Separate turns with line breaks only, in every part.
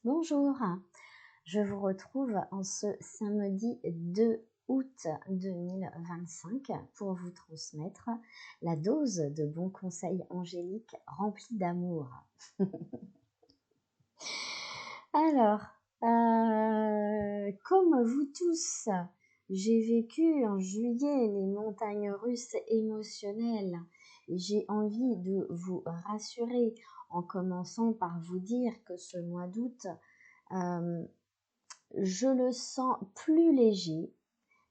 Bonjour, je vous retrouve en ce samedi 2 août 2025 pour vous transmettre la dose de bons conseils angéliques remplis d'amour. Alors, comme vous tous, j'ai vécu en juillet les montagnes russes émotionnelles. J'ai envie de vous rassurer en commençant par vous dire que ce mois d'août, je le sens plus léger,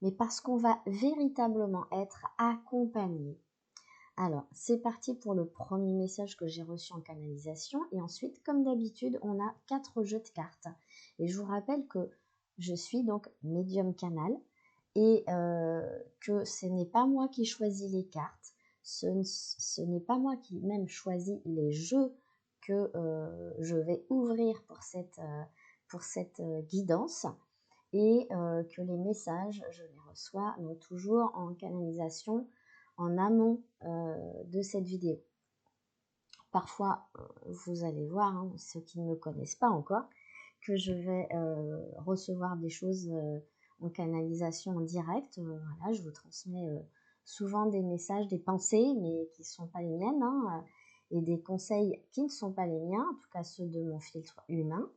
mais parce qu'on va véritablement être accompagné. Alors, c'est parti pour le premier message que j'ai reçu en canalisation. Et ensuite, comme d'habitude, on a 4 jeux de cartes. Et je vous rappelle que je suis donc médium canal et que ce n'est pas moi qui choisis les cartes. Ce n'est pas moi qui même choisis les jeux que je vais ouvrir pour cette guidance. Et que les messages, je les reçois donc toujours en canalisation en amont de cette vidéo. Parfois, vous allez voir, ceux qui ne me connaissent pas encore, que je vais recevoir des choses en canalisation en direct. Voilà, je vous transmets souvent des messages, des pensées, mais qui ne sont pas les miennes, et des conseils qui ne sont pas les miens, en tout cas ceux de mon filtre humain.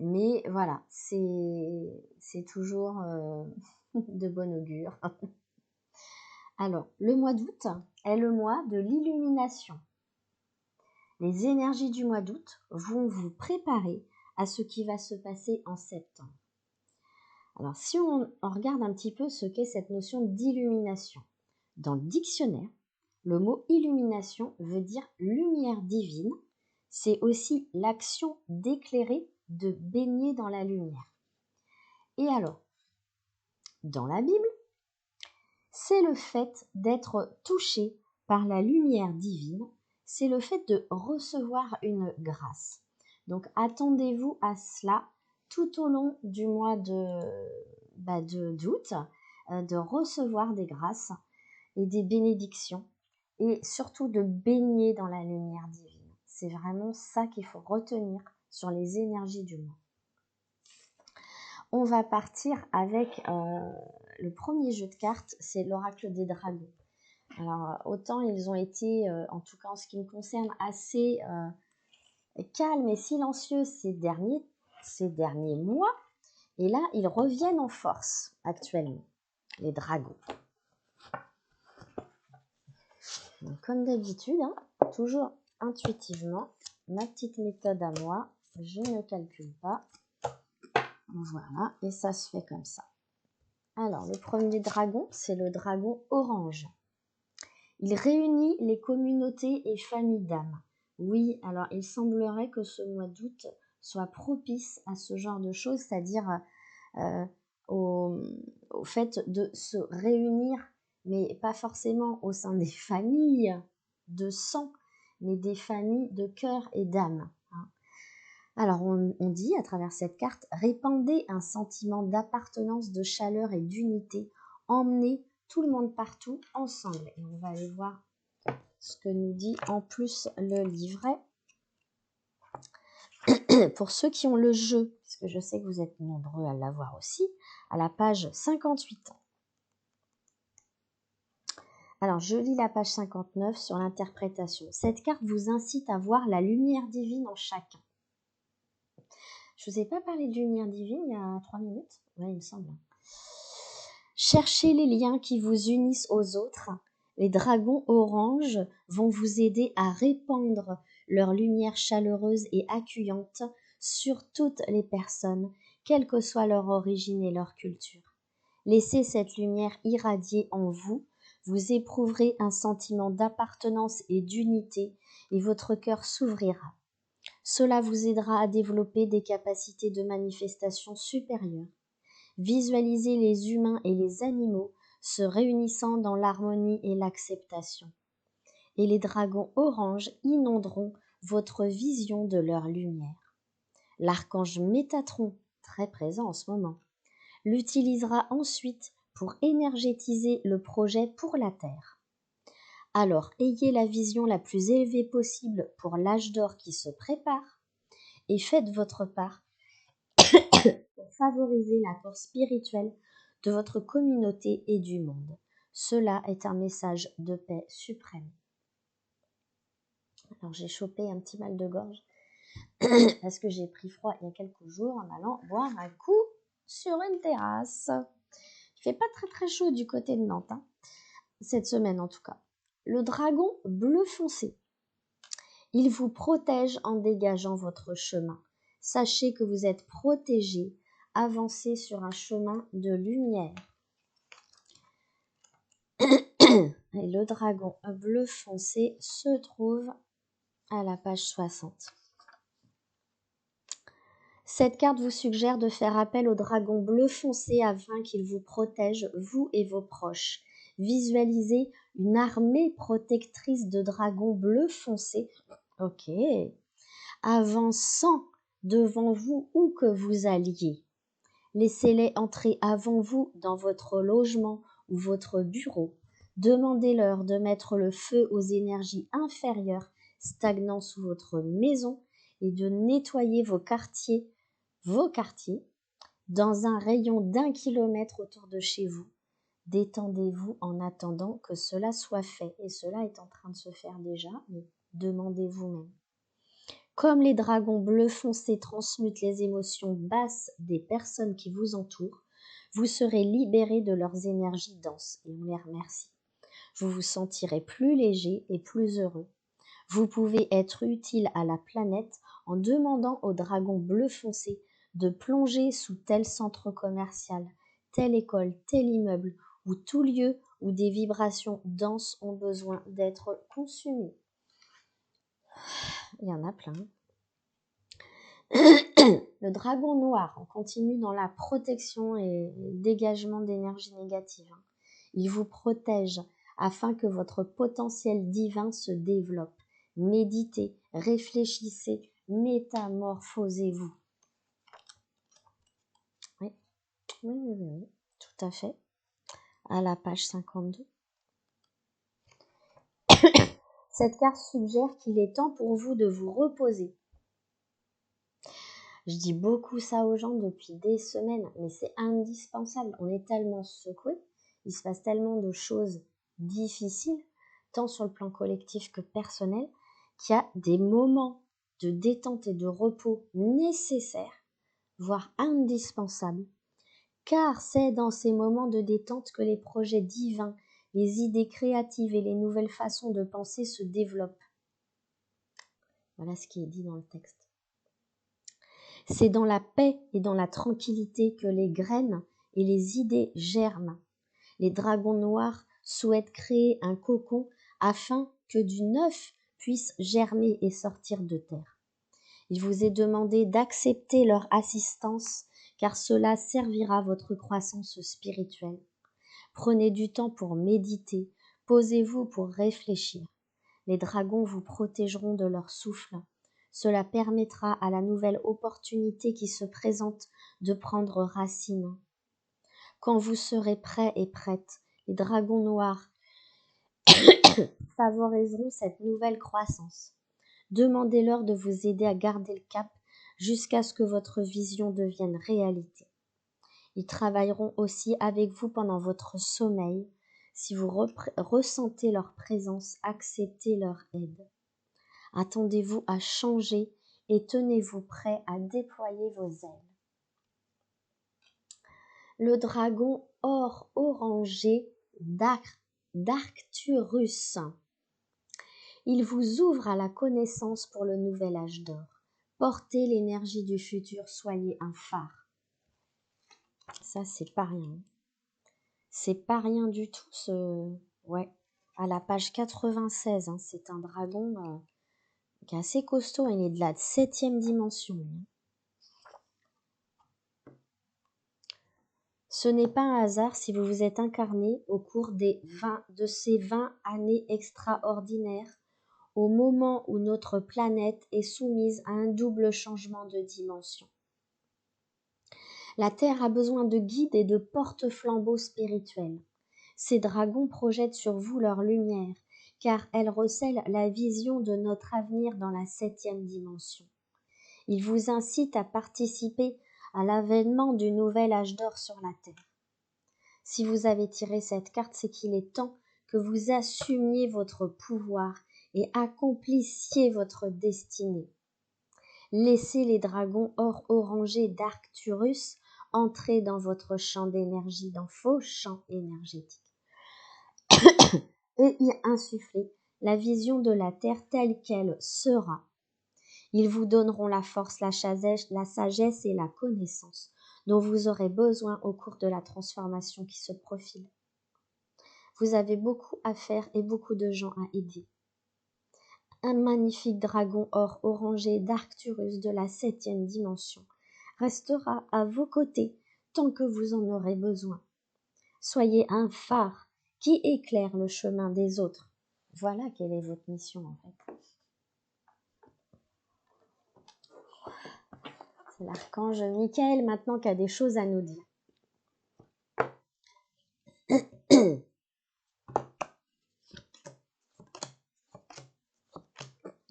Mais voilà, c'est toujours de bon augure. Alors, le mois d'août est le mois de l'illumination. Les énergies du mois d'août vont vous préparer à ce qui va se passer en septembre. Alors, si on regarde un petit peu ce qu'est cette notion d'illumination, dans le dictionnaire, le mot illumination veut dire lumière divine. C'est aussi l'action d'éclairer, de baigner dans la lumière. Et alors, dans la Bible, c'est le fait d'être touché par la lumière divine, c'est le fait de recevoir une grâce. Donc attendez-vous à cela tout au long du mois d'août, de recevoir des grâces et des bénédictions et surtout de baigner dans la lumière divine. C'est vraiment ça qu'il faut retenir sur les énergies du mois. On va partir avec le premier jeu de cartes, c'est l'oracle des dragons. Alors, autant ils ont été, en tout cas en ce qui me concerne, assez calmes et silencieux ces derniers mois. Et là, ils reviennent en force actuellement, les dragons. Donc, comme d'habitude, toujours intuitivement, ma petite méthode à moi, je ne calcule pas. Voilà, et ça se fait comme ça. Alors, le premier dragon, c'est le dragon orange. Il réunit les communautés et familles d'âmes. Oui, alors il semblerait que ce mois d'août soit propice à ce genre de choses, c'est-à-dire au fait de se réunir, mais pas forcément au sein des familles de sang, mais des familles de cœur et d'âme. Alors on dit à travers cette carte, répandez un sentiment d'appartenance, de chaleur et d'unité, emmenez tout le monde partout ensemble. Et on va aller voir ce que nous dit en plus le livret. Pour ceux qui ont le jeu, parce que je sais que vous êtes nombreux à l'avoir aussi, à la page 58. Alors, je lis la page 59 sur l'interprétation. Cette carte vous incite à voir la lumière divine en chacun. Je ne vous ai pas parlé de lumière divine il y a 3 minutes. Oui, il me semble. Cherchez les liens qui vous unissent aux autres. Les dragons oranges vont vous aider à répandre leur lumière chaleureuse et accueillante sur toutes les personnes, quelle que soit leur origine et leur culture. Laissez cette lumière irradier en vous, vous éprouverez un sentiment d'appartenance et d'unité et votre cœur s'ouvrira. Cela vous aidera à développer des capacités de manifestation supérieures. Visualisez les humains et les animaux se réunissant dans l'harmonie et l'acceptation. Et les dragons oranges inonderont votre vision de leur lumière. L'archange Métatron, très présent en ce moment, l'utilisera ensuite pour énergétiser le projet pour la Terre. Alors, ayez la vision la plus élevée possible pour l'âge d'or qui se prépare et faites votre part pour favoriser l'accord spirituel de votre communauté et du monde. Cela est un message de paix suprême. Alors j'ai chopé un petit mal de gorge parce que j'ai pris froid il y a quelques jours en allant boire un coup sur une terrasse. Il fait pas très très chaud du côté de Nantes, hein, cette semaine en tout cas. Le dragon bleu foncé. Il vous protège en dégageant votre chemin. Sachez que vous êtes protégé. Avancez sur un chemin de lumière. Et le dragon bleu foncé se trouve à la page 60. Cette carte vous suggère de faire appel au dragon bleu foncé afin qu'il vous protège, vous et vos proches. Visualisez une armée protectrice de dragons bleu foncé, avançant devant vous où que vous alliez. Laissez-les entrer avant vous dans votre logement ou votre bureau. Demandez-leur de mettre le feu aux énergies inférieures stagnant sous votre maison et de nettoyer vos quartiers dans un rayon d'1 kilomètre autour de chez vous. Détendez-vous en attendant que cela soit fait. Et cela est en train de se faire déjà, mais demandez vous-même. Comme les dragons bleus foncés transmutent les émotions basses des personnes qui vous entourent, vous serez libérés de leurs énergies denses et on les remercie. Vous vous sentirez plus léger et plus heureux. Vous pouvez être utile à la planète en demandant au dragon bleu foncé de plonger sous tel centre commercial, telle école, tel immeuble ou tout lieu où des vibrations denses ont besoin d'être consumées. Il y en a plein. Le dragon noir, on continue dans la protection et le dégagement d'énergie négative. Il vous protège afin que votre potentiel divin se développe. Méditez, réfléchissez, métamorphosez-vous. Oui, tout à fait. À la page 52. Cette carte suggère qu'il est temps pour vous de vous reposer. Je dis beaucoup ça aux gens depuis des semaines, mais c'est indispensable. On est tellement secoués, il se passe tellement de choses difficiles, tant sur le plan collectif que personnel, qu'il y a des moments de détente et de repos nécessaires, voire indispensables, car c'est dans ces moments de détente que les projets divins, les idées créatives et les nouvelles façons de penser se développent. Voilà ce qui est dit dans le texte. C'est dans la paix et dans la tranquillité que les graines et les idées germent. Les dragons noirs souhaitent créer un cocon afin que du neuf puisse germer et sortir de terre. Il vous est demandé d'accepter leur assistance car cela servira votre croissance spirituelle. Prenez du temps pour méditer, posez-vous pour réfléchir. Les dragons vous protégeront de leur souffle. Cela permettra à la nouvelle opportunité qui se présente de prendre racine. Quand vous serez prêt et prête, les dragons noirs favoriseront cette nouvelle croissance. Demandez-leur de vous aider à garder le cap jusqu'à ce que votre vision devienne réalité. Ils travailleront aussi avec vous pendant votre sommeil. Si vous ressentez leur présence, acceptez leur aide. Attendez-vous à changer et tenez-vous prêt à déployer vos ailes. Le dragon or orangé d'Arcturus. Il vous ouvre à la connaissance pour le nouvel âge d'or. Portez l'énergie du futur, soyez un phare. Ça, c'est pas rien. C'est pas rien du tout, à la page 96, c'est un dragon qui est assez costaud, il est de la 7e dimension. Ce n'est pas un hasard si vous vous êtes incarné au cours de ces 20 années extraordinaires, au moment où notre planète est soumise à un double changement de dimension. La Terre a besoin de guides et de porte-flambeaux spirituels. Ces dragons projettent sur vous leur lumière, car elle recèle la vision de notre avenir dans la 7e dimension. Il vous incite à participer à l'avènement du nouvel âge d'or sur la Terre. Si vous avez tiré cette carte, c'est qu'il est temps que vous assumiez votre pouvoir et accomplissiez votre destinée. Laissez les dragons or orangés d'Arcturus entrer dans votre champ d'énergie, dans vos champs énergétiques, et y insuffler la vision de la Terre telle qu'elle sera. Ils vous donneront la force, la sagesse et la connaissance dont vous aurez besoin au cours de la transformation qui se profile. Vous avez beaucoup à faire et beaucoup de gens à aider. Un magnifique dragon or orangé d'Arcturus de la 7e dimension restera à vos côtés tant que vous en aurez besoin. Soyez un phare qui éclaire le chemin des autres. Voilà quelle est votre mission en fait. C'est l'archange Michael maintenant qui a des choses à nous dire.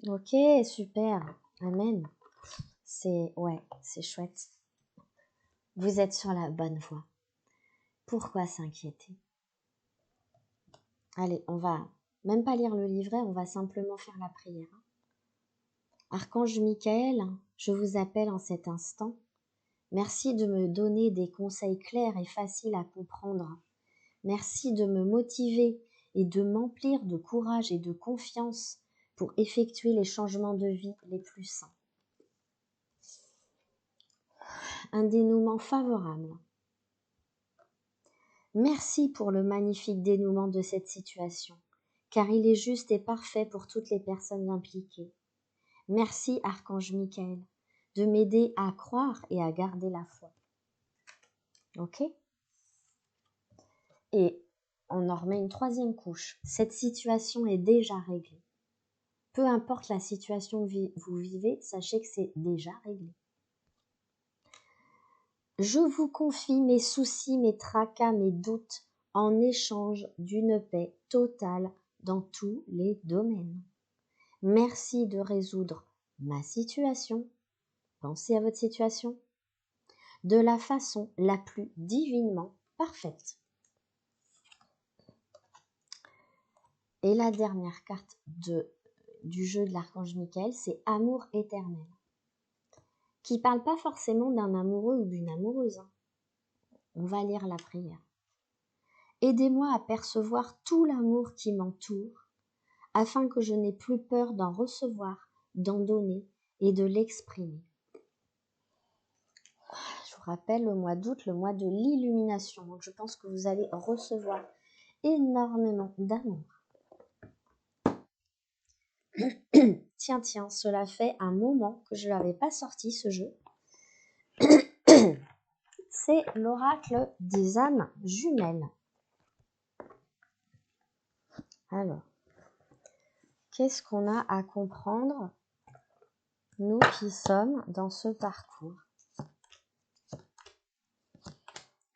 Ok, super. Amen. C'est chouette. Vous êtes sur la bonne voie. Pourquoi s'inquiéter? Allez, on va même pas lire le livret, on va simplement faire la prière. Archange Michael, je vous appelle en cet instant. Merci de me donner des conseils clairs et faciles à comprendre. Merci de me motiver et de m'emplir de courage et de confiance pour effectuer les changements de vie les plus sains. Un dénouement favorable. Merci pour le magnifique dénouement de cette situation, car il est juste et parfait pour toutes les personnes impliquées. Merci, Archange Michael, de m'aider à croire et à garder la foi. Ok? Et on en remet une troisième couche. Cette situation est déjà réglée. Peu importe la situation que vous vivez, sachez que c'est déjà réglé. Je vous confie mes soucis, mes tracas, mes doutes en échange d'une paix totale dans tous les domaines. Merci de résoudre ma situation. Pensez à votre situation de la façon la plus divinement parfaite. Et la dernière carte du jeu de l'archange Michael, c'est Amour éternel, qui parle pas forcément d'un amoureux ou d'une amoureuse. On va lire la prière. Aidez-moi à percevoir tout l'amour qui m'entoure, afin que je n'ai plus peur d'en recevoir, d'en donner et de l'exprimer. Je vous rappelle le mois d'août, le mois de l'illumination. Donc je pense que vous allez recevoir énormément d'amour. Tiens, cela fait un moment que je n'avais pas sorti ce jeu. C'est l'oracle des âmes jumelles. Alors, qu'est-ce qu'on a à comprendre, nous qui sommes dans ce parcours?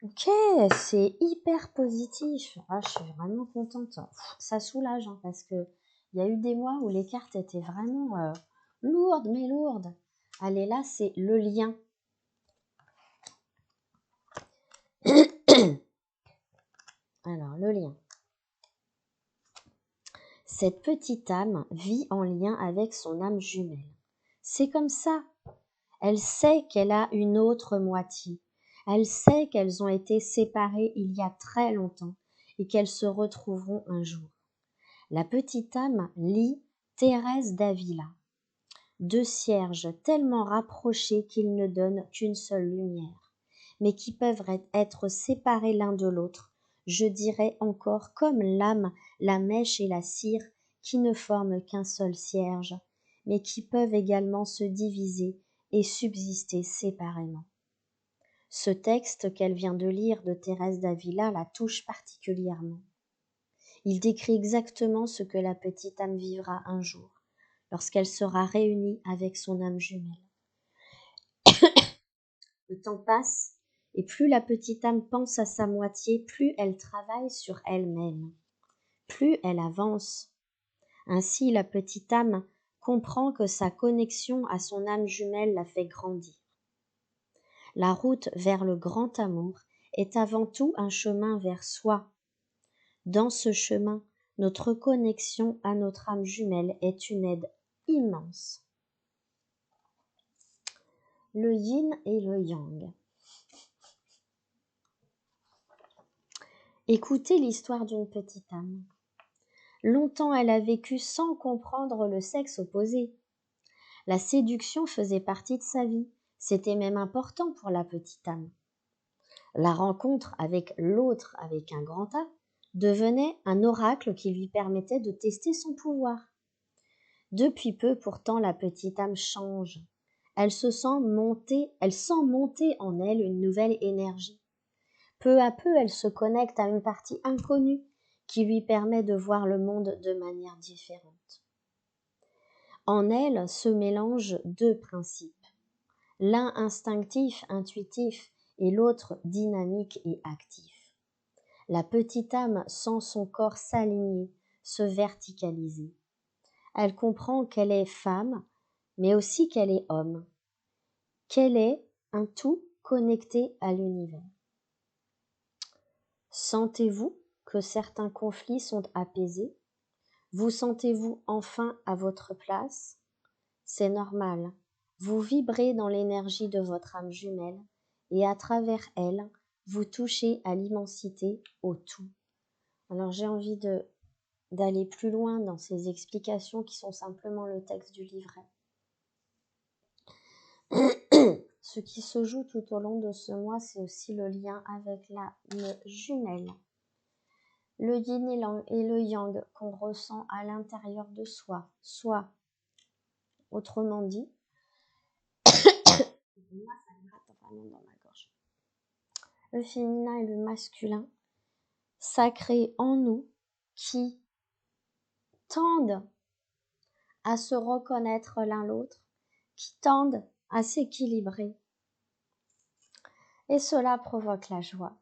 Ok, c'est hyper positif. Ah, je suis vraiment contente. Ça soulage hein, parce que il y a eu des mois où les cartes étaient vraiment lourdes, mais lourdes. Allez, là, c'est le lien. Alors, le lien. Cette petite âme vit en lien avec son âme jumelle. C'est comme ça. Elle sait qu'elle a une autre moitié. Elle sait qu'elles ont été séparées il y a très longtemps et qu'elles se retrouveront un jour. La petite âme lit Thérèse d'Avila. Deux cierges tellement rapprochés qu'ils ne donnent qu'une seule lumière, mais qui peuvent être séparés l'un de l'autre, je dirais encore comme l'âme, la mèche et la cire, qui ne forment qu'un seul cierge, mais qui peuvent également se diviser et subsister séparément. Ce texte qu'elle vient de lire de Thérèse d'Avila la touche particulièrement. Il décrit exactement ce que la petite âme vivra un jour, lorsqu'elle sera réunie avec son âme jumelle. Le temps passe, et plus la petite âme pense à sa moitié, plus elle travaille sur elle-même, plus elle avance. Ainsi, la petite âme comprend que sa connexion à son âme jumelle la fait grandir. La route vers le grand amour est avant tout un chemin vers soi. Dans ce chemin, notre connexion à notre âme jumelle est une aide immense. Le yin et le yang. Écoutez l'histoire d'une petite âme. Longtemps elle a vécu sans comprendre le sexe opposé. La séduction faisait partie de sa vie, c'était même important pour la petite âme. La rencontre avec l'autre avec un grand A devenait un oracle qui lui permettait de tester son pouvoir. Depuis peu, pourtant, la petite âme change. Elle sent monter en elle une nouvelle énergie. Peu à peu, elle se connecte à une partie inconnue qui lui permet de voir le monde de manière différente. En elle se mélangent deux principes, l'un instinctif, intuitif, et l'autre dynamique et actif. La petite âme sent son corps s'aligner, se verticaliser. Elle comprend qu'elle est femme, mais aussi qu'elle est homme, qu'elle est un tout connecté à l'univers. Sentez-vous que certains conflits sont apaisés? Vous sentez-vous enfin à votre place? C'est normal. Vous vibrez dans l'énergie de votre âme jumelle et à travers elle, vous touchez à l'immensité, au tout. Alors j'ai envie d'aller plus loin dans ces explications qui sont simplement le texte du livret. Ce qui se joue tout au long de ce mois, c'est aussi le lien avec l'âme jumelle. Le yin et le yang qu'on ressent à l'intérieur de soi, soit, autrement dit, moi ça me gratte vraiment dans ma gorge. Le féminin et le masculin, sacrés en nous, qui tendent à se reconnaître l'un l'autre, qui tendent à s'équilibrer. Et cela provoque la joie.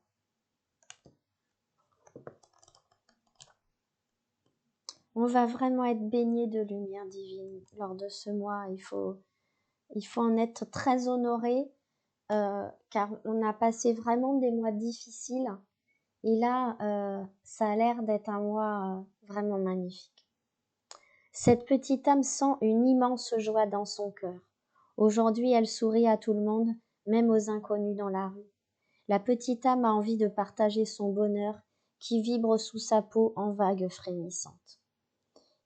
On va vraiment être baigné de lumière divine lors de ce mois. Il faut en être très honoré car on a passé vraiment des mois difficiles. Et là, ça a l'air d'être un mois vraiment magnifique. Cette petite âme sent une immense joie dans son cœur. Aujourd'hui, elle sourit à tout le monde, même aux inconnus dans la rue. La petite âme a envie de partager son bonheur qui vibre sous sa peau en vagues frémissantes.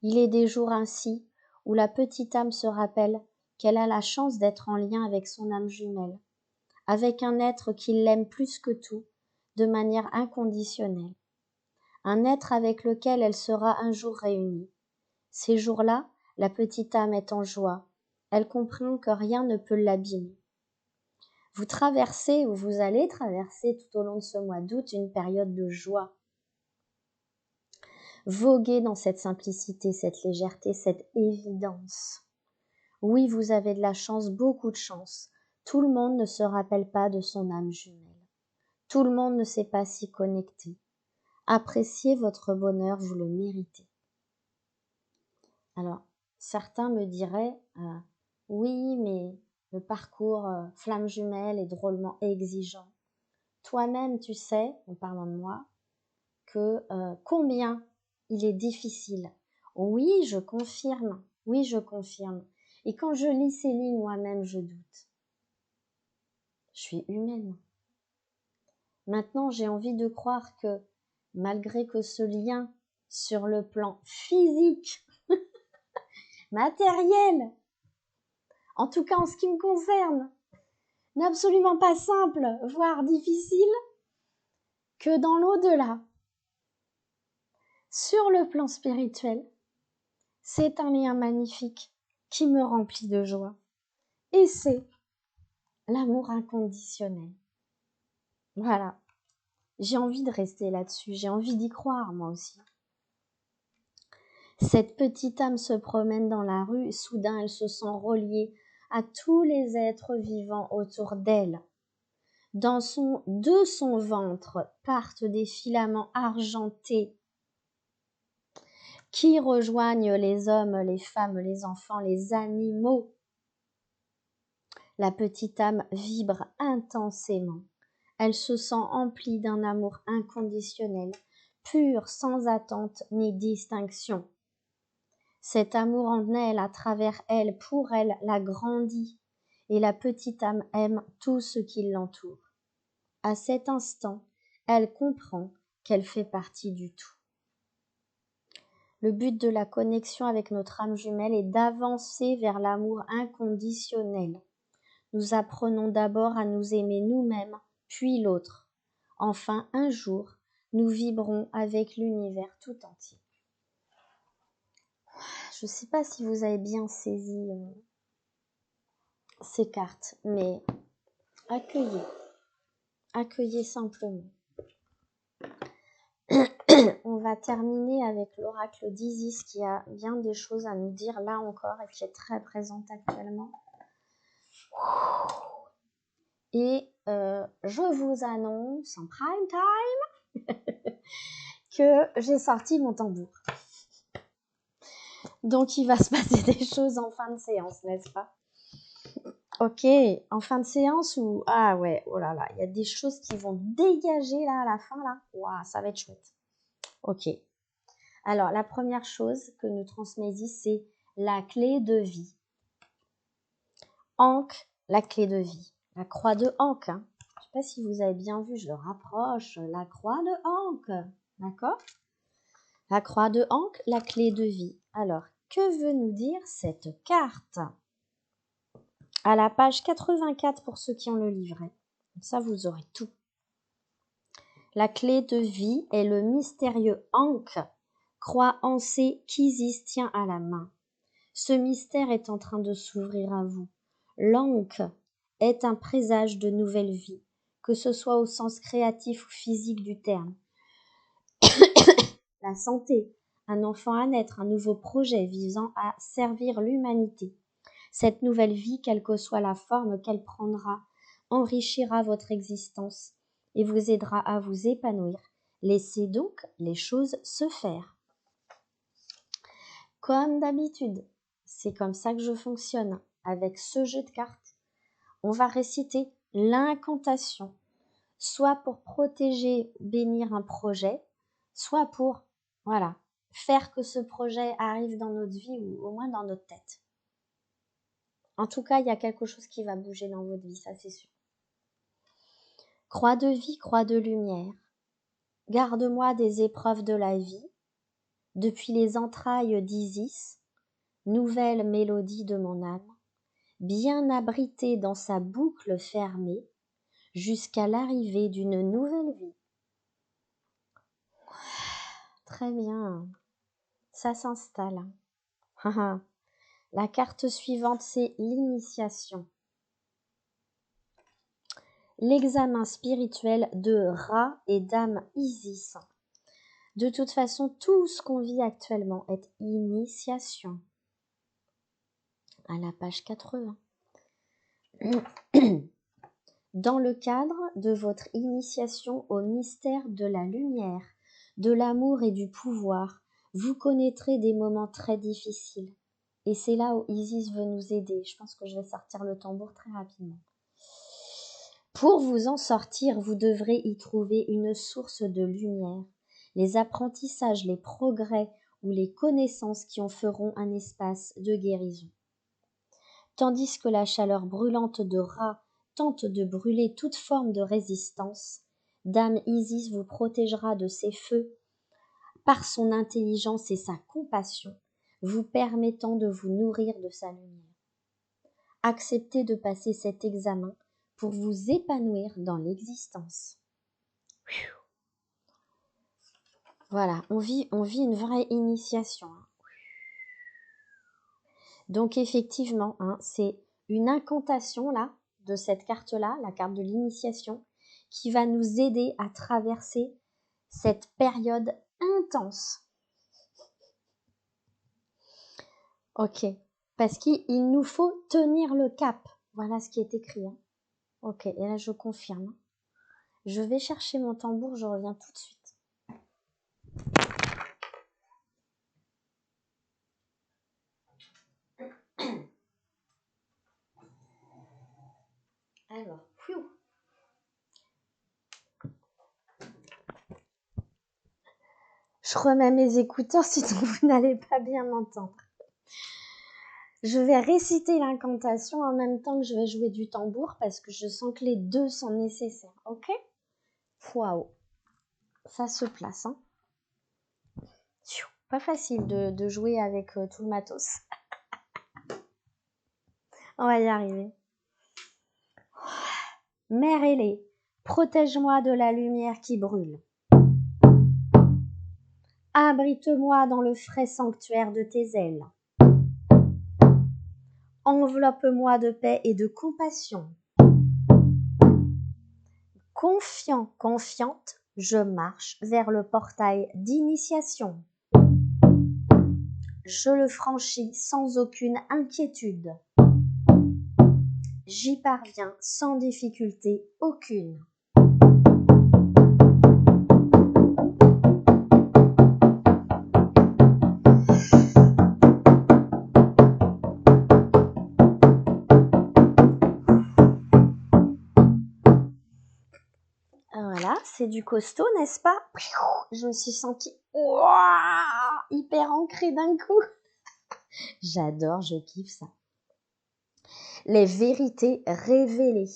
Il est des jours ainsi où la petite âme se rappelle qu'elle a la chance d'être en lien avec son âme jumelle, avec un être qui l'aime plus que tout, de manière inconditionnelle. Un être avec lequel elle sera un jour réunie. Ces jours-là, la petite âme est en joie. Elle comprend que rien ne peut l'abîmer. Vous traversez ou vous allez traverser tout au long de ce mois d'août une période de joie. Voguez dans cette simplicité, cette légèreté, cette évidence. Oui, vous avez de la chance, beaucoup de chance. Tout le monde ne se rappelle pas de son âme jumelle. Tout le monde ne sait pas s'y connecter. Appréciez votre bonheur, vous le méritez. Alors, certains me diraient, oui, mais le parcours flamme jumelle est drôlement exigeant. Toi-même, tu sais, en parlant de moi, que combien il est difficile. Oui, je confirme. Oui, je confirme. Et quand je lis ces lignes, moi-même, je doute. Je suis humaine. Maintenant, j'ai envie de croire que, malgré que ce lien sur le plan physique, matériel, en tout cas en ce qui me concerne, n'est absolument pas simple, voire difficile, que dans l'au-delà, sur le plan spirituel, c'est un lien magnifique qui me remplit de joie. Et c'est l'amour inconditionnel. Voilà. J'ai envie de rester là-dessus. J'ai envie d'y croire, moi aussi. Cette petite âme se promène dans la rue et soudain elle se sent reliée à tous les êtres vivants autour d'elle. De son ventre partent des filaments argentés qui rejoignent les hommes, les femmes, les enfants, les animaux. La petite âme vibre intensément. Elle se sent emplie d'un amour inconditionnel, pur, sans attente ni distinction. Cet amour en elle, à travers elle, pour elle, la grandit, et la petite âme aime tout ce qui l'entoure. À cet instant, elle comprend qu'elle fait partie du tout. Le but de la connexion avec notre âme jumelle est d'avancer vers l'amour inconditionnel. Nous apprenons d'abord à nous aimer nous-mêmes, puis l'autre. Enfin, un jour, nous vibrons avec l'univers tout entier. Je ne sais pas si vous avez bien saisi ces cartes, mais accueillez simplement. On va terminer avec l'oracle d'Isis qui a bien des choses à nous dire là encore et qui est très présente actuellement. Et je vous annonce en prime time que j'ai sorti mon tambour. Donc il va se passer des choses en fin de séance, n'est-ce pas? Ok, en fin de séance ou... Ah ouais, oh là là, il y a des choses qui vont dégager là à la fin là. Waouh, ça va être chouette. Ok. Alors, la première chose que nous transmet Isis, c'est la clé de vie. Ankh, la clé de vie. La croix de Ankh. Hein. Je ne sais pas si vous avez bien vu, je le rapproche. La croix de Ankh. D'accord? La croix de Ankh, la clé de vie. Alors, que veut nous dire cette carte? À la page 84 pour ceux qui ont le livret. Ça, vous aurez tout. La clé de vie est le mystérieux Ankh, croix ancée qu'Isis tient à la main. Ce mystère est en train de s'ouvrir à vous. L'Ankh est un présage de nouvelle vie, que ce soit au sens créatif ou physique du terme. La santé, un enfant à naître, un nouveau projet visant à servir l'humanité. Cette nouvelle vie, quelle que soit la forme qu'elle prendra, enrichira votre existence et vous aidera à vous épanouir. Laissez donc les choses se faire. Comme d'habitude, c'est comme ça que je fonctionne avec ce jeu de cartes. On va réciter l'incantation, soit pour protéger, bénir un projet, soit pour, faire que ce projet arrive dans notre vie ou au moins dans notre tête. En tout cas, il y a quelque chose qui va bouger dans votre vie, ça c'est sûr. Croix de vie, croix de lumière, garde-moi des épreuves de la vie, depuis les entrailles d'Isis, nouvelle mélodie de mon âme, bien abritée dans sa boucle fermée, jusqu'à l'arrivée d'une nouvelle vie. Très bien, ça s'installe. La carte suivante, c'est l'initiation. L'examen spirituel de Ra et Dame Isis. De toute façon, tout ce qu'on vit actuellement est initiation. À la page 80. Dans le cadre de votre initiation au mystère de la lumière, de l'amour et du pouvoir, vous connaîtrez des moments très difficiles. Et c'est là où Isis veut nous aider. Je pense que je vais sortir le tambour très rapidement. Pour vous en sortir, vous devrez y trouver une source de lumière, les apprentissages, les progrès ou les connaissances qui en feront un espace de guérison. Tandis que la chaleur brûlante de Ra tente de brûler toute forme de résistance, Dame Isis vous protégera de ces feux par son intelligence et sa compassion, vous permettant de vous nourrir de sa lumière. Acceptez de passer cet examen pour vous épanouir dans l'existence. Voilà, on vit une vraie initiation. Donc effectivement, c'est une incantation là, de cette carte-là, la carte de l'initiation, qui va nous aider à traverser cette période intense. Ok, parce qu'il nous faut tenir le cap. Voilà ce qui est écrit. Ok, et là je confirme. Je vais chercher mon tambour, je reviens tout de suite. Alors, pfiou. Je remets mes écouteurs, sinon vous n'allez pas bien m'entendre. Je vais réciter l'incantation en même temps que je vais jouer du tambour parce que je sens que les deux sont nécessaires, ok? Waouh, ça se place, hein? Pas facile de jouer avec tout le matos. On va y arriver. Mère ailée, protège-moi de la lumière qui brûle. Abrite-moi dans le frais sanctuaire de tes ailes. Enveloppe-moi de paix et de compassion. Confiant, confiante, je marche vers le portail d'initiation. Je le franchis sans aucune inquiétude. J'y parviens sans difficulté aucune. Voilà, c'est du costaud, n'est-ce pas? Je me suis sentie hyper ancrée d'un coup. J'adore, je kiffe ça. Les vérités révélées.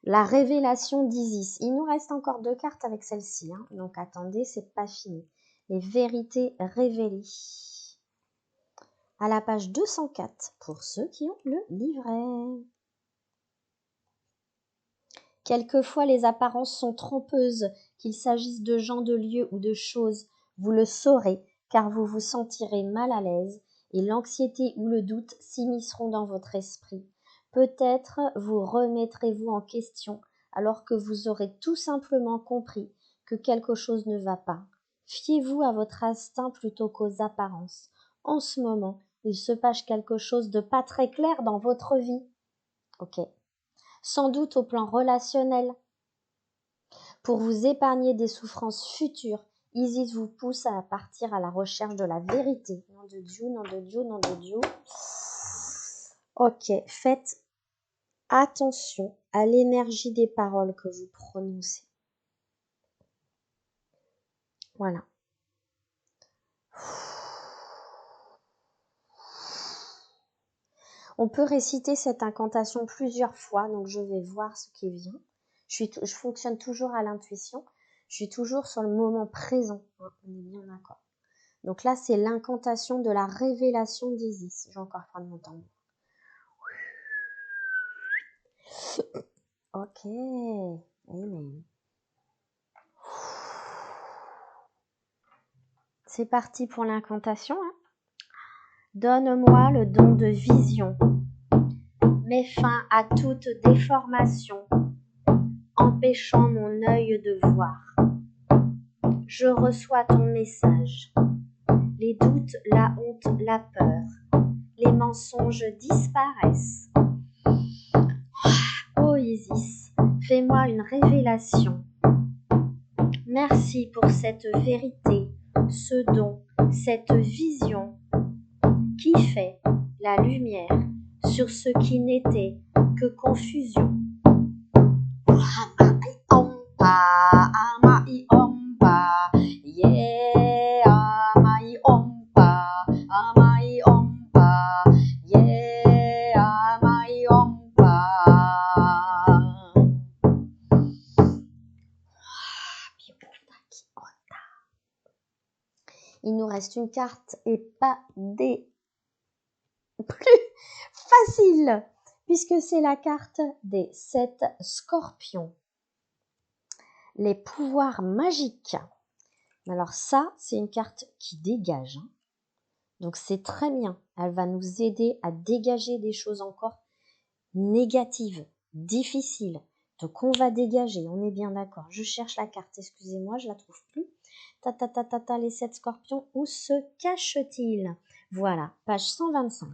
La révélation d'Isis. Il nous reste encore 2 cartes avec celle-ci, hein. Donc attendez, c'est pas fini. Les vérités révélées. À la page 204 pour ceux qui ont le livret. Quelquefois les apparences sont trompeuses, qu'il s'agisse de gens, de lieux ou de choses. Vous le saurez, car vous vous sentirez mal à l'aise, et l'anxiété ou le doute s'immisceront dans votre esprit. Peut-être vous remettrez-vous en question, alors que vous aurez tout simplement compris que quelque chose ne va pas. Fiez-vous à votre instinct plutôt qu'aux apparences. En ce moment, il se passe quelque chose de pas très clair dans votre vie. Ok. Sans doute au plan relationnel. Pour vous épargner des souffrances futures, Isis vous pousse à partir à la recherche de la vérité. Nom de Dieu, nom de Dieu, nom de Dieu. Ok, faites attention à l'énergie des paroles que vous prononcez. Voilà. On peut réciter cette incantation plusieurs fois, donc je vais voir ce qui vient. Je fonctionne toujours à l'intuition. Je suis toujours sur le moment présent. On est bien d'accord. Donc là, c'est l'incantation de la révélation d'Isis. Je vais encore prendre mon tambour. Ok. Amen. C'est parti pour l'incantation. Hein. Donne-moi le don de vision. Mets fin à toute déformation, empêchant mon œil de voir. Je reçois ton message. Les doutes, la honte, la peur, les mensonges disparaissent. Ô Isis, fais-moi une révélation. Merci pour cette vérité, ce don, cette vision qui fait la lumière sur ce qui n'était que confusion. Il nous reste une carte et pas des plus faciles, puisque c'est la carte des 7 scorpions. Les pouvoirs magiques. Alors ça, c'est une carte qui dégage. Hein. Donc c'est très bien. Elle va nous aider à dégager des choses encore négatives, difficiles. Donc on va dégager, on est bien d'accord. Je cherche la carte, excusez-moi, je la trouve plus. Les 7 scorpions, où se cachent-ils? Voilà, page 125.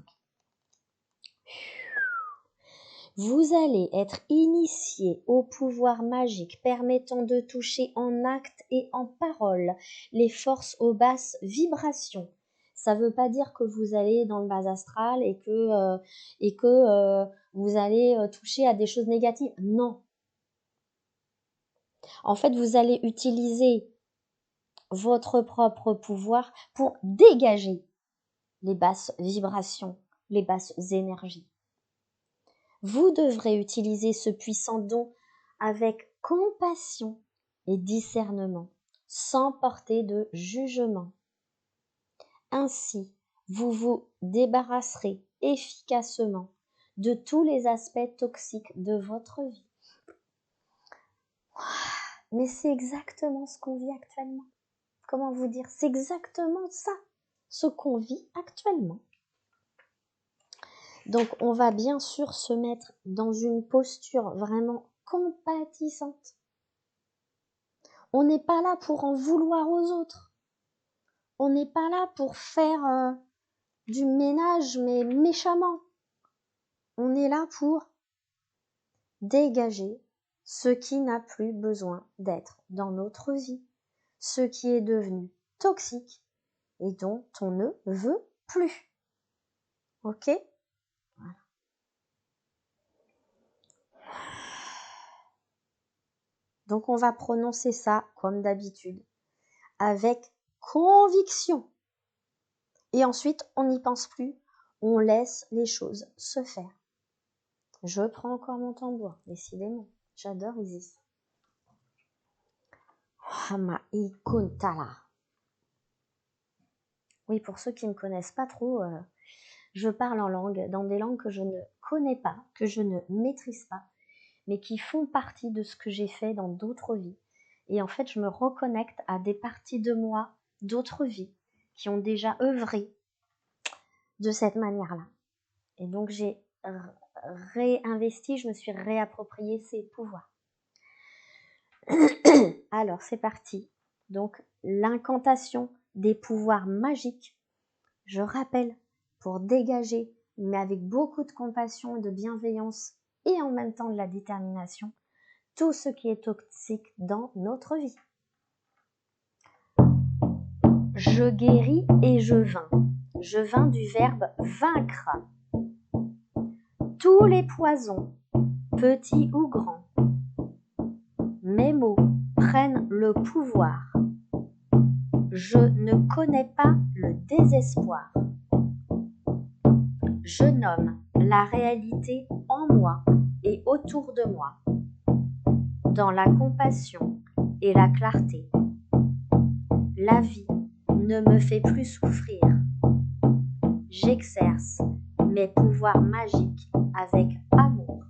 Vous allez être initié au pouvoir magique permettant de toucher en acte et en parole les forces aux basses vibrations. Ça ne veut pas dire que vous allez dans le bas astral et que vous allez toucher à des choses négatives. Non. En fait, vous allez utiliser votre propre pouvoir pour dégager les basses vibrations, les basses énergies. Vous devrez utiliser ce puissant don avec compassion et discernement, sans porter de jugement. Ainsi, vous vous débarrasserez efficacement de tous les aspects toxiques de votre vie. Mais c'est exactement ce qu'on vit actuellement. Comment vous dire? C'est exactement ça, ce qu'on vit actuellement. Donc, on va bien sûr se mettre dans une posture vraiment compatissante. On n'est pas là pour en vouloir aux autres. On n'est pas là pour faire du ménage, mais méchamment. On est là pour dégager ce qui n'a plus besoin d'être dans notre vie, ce qui est devenu toxique et dont on ne veut plus. Ok? Voilà. Donc on va prononcer ça comme d'habitude, avec conviction. Et ensuite, on n'y pense plus, on laisse les choses se faire. Je prends encore mon tambour, décidément. J'adore Isis. Hama'i Kuntala. Oui, pour ceux qui ne connaissent pas trop, je parle en langue, dans des langues que je ne connais pas, que je ne maîtrise pas, mais qui font partie de ce que j'ai fait dans d'autres vies. Et en fait, je me reconnecte à des parties de moi, d'autres vies, qui ont déjà œuvré de cette manière-là. Et donc, j'ai réinvesti, je me suis réapproprié ces pouvoirs. Alors, c'est parti. Donc, l'incantation des pouvoirs magiques, je rappelle, pour dégager, mais avec beaucoup de compassion et de bienveillance, et en même temps de la détermination, tout ce qui est toxique dans notre vie. Je guéris et je vains. Je vains du verbe vaincre. Tous les poisons, petits ou grands, mes mots prennent le pouvoir. Je ne connais pas le désespoir. Je nomme la réalité en moi et autour de moi, dans la compassion et la clarté. La vie ne me fait plus souffrir. J'exerce mes pouvoirs magiques avec amour.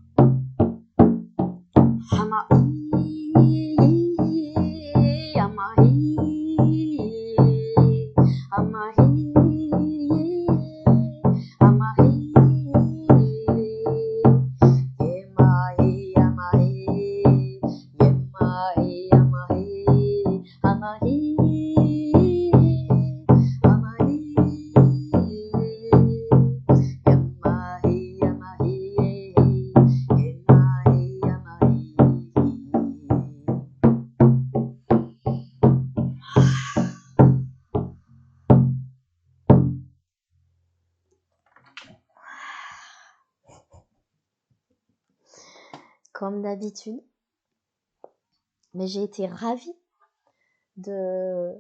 Comme d'habitude, mais j'ai été ravie de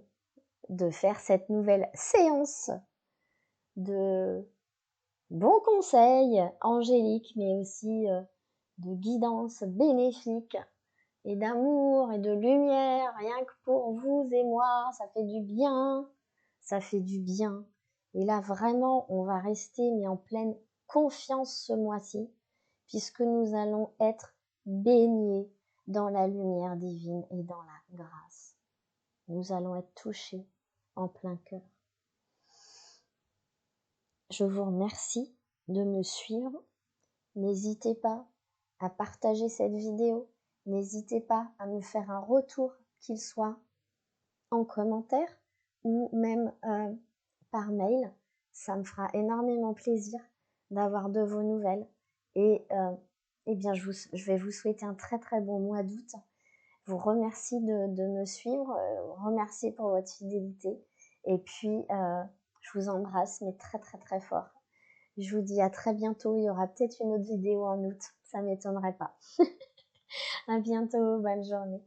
faire cette nouvelle séance de bons conseils angéliques, mais aussi de guidance bénéfique et d'amour et de lumière, rien que pour vous et moi, ça fait du bien, ça fait du bien. Et là, vraiment, on va rester mais en pleine confiance ce mois-ci, puisque nous allons être baignés dans la lumière divine et dans la grâce. Nous allons être touchés en plein cœur. Je vous remercie de me suivre. N'hésitez pas à partager cette vidéo. N'hésitez pas à me faire un retour, qu'il soit en commentaire ou même par mail. Ça me fera énormément plaisir d'avoir de vos nouvelles. Et eh bien, je vais vous souhaiter un très très bon mois d'août. Vous remercie de me suivre, remercie pour votre fidélité. Et puis, je vous embrasse, mais très très très fort. Je vous dis à très bientôt. Il y aura peut-être une autre vidéo en août. Ça m'étonnerait pas. À bientôt. Bonne journée.